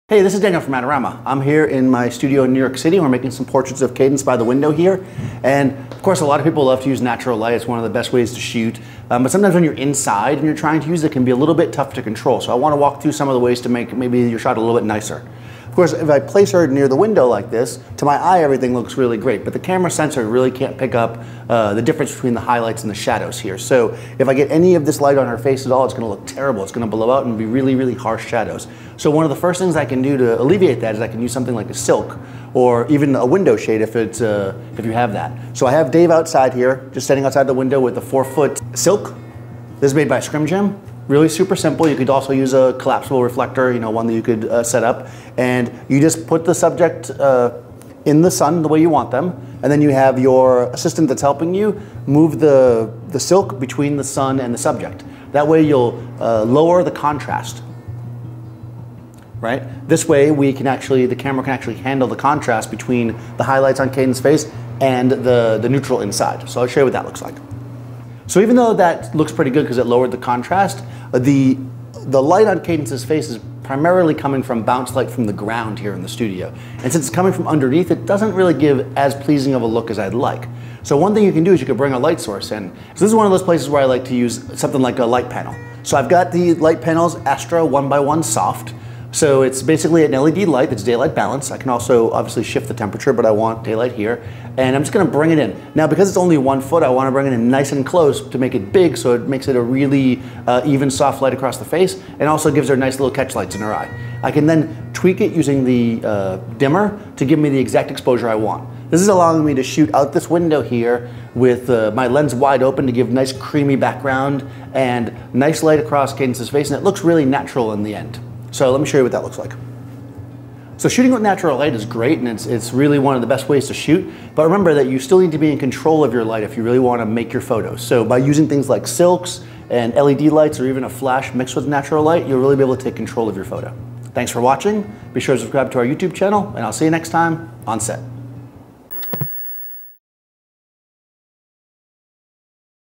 Hey, this is Daniel from Adorama. I'm here in my studio in New York City. We're making some portraits of Cadence by the window here. And of course, a lot of people love to use natural light. It's one of the best ways to shoot. But sometimes when you're inside and you're trying to use it, it can be a little bit tough to control. So I want to walk through some of the ways to make maybe your shot a little bit nicer. Of course, if I place her near the window like this, to my eye, everything looks really great. But the camera sensor really can't pick up the difference between the highlights and the shadows here. So if I get any of this light on her face at all, it's going to look terrible. It's going to blow out and be really, really harsh shadows. So one of the first things I can do to alleviate that is I can use something like a silk or even a window shade if you have that. So I have Dave outside here, just standing outside the window with a 4-foot silk. This is made by Scrim. Really super simple. You could also use a collapsible reflector, one that you could set up. And you just put the subject in the sun the way you want them. And then you have your assistant that's helping you move the silk between the sun and the subject. That way you'll lower the contrast. Right? This way the camera can actually handle the contrast between the highlights on Cadence's face and the neutral inside. So I'll show you what that looks like. So even though that looks pretty good because it lowered the contrast, the light on Cadence's face is primarily coming from bounce light from the ground here in the studio. And since it's coming from underneath, it doesn't really give as pleasing of a look as I'd like. So one thing you can do is you could bring a light source in. So this is one of those places where I like to use something like a light panel. So I've got the Litepanels Astra 1x1 soft. So it's basically an LED light that's daylight balanced. I can also obviously shift the temperature, but I want daylight here. And I'm just gonna bring it in. Now, because it's only 1 foot, I wanna bring it in nice and close to make it big so it makes it a really even soft light across the face and also gives her nice little catch lights in her eye. I can then tweak it using the dimmer to give me the exact exposure I want. This is allowing me to shoot out this window here with my lens wide open to give nice creamy background and nice light across Cadence's face, and it looks really natural in the end. So let me show you what that looks like. So shooting with natural light is great, and it's really one of the best ways to shoot. But remember that you still need to be in control of your light if you really want to make your photos. So by using things like silks and LED lights or even a flash mixed with natural light, you'll really be able to take control of your photo. Thanks for watching. Be sure to subscribe to our YouTube channel, and I'll see you next time on set.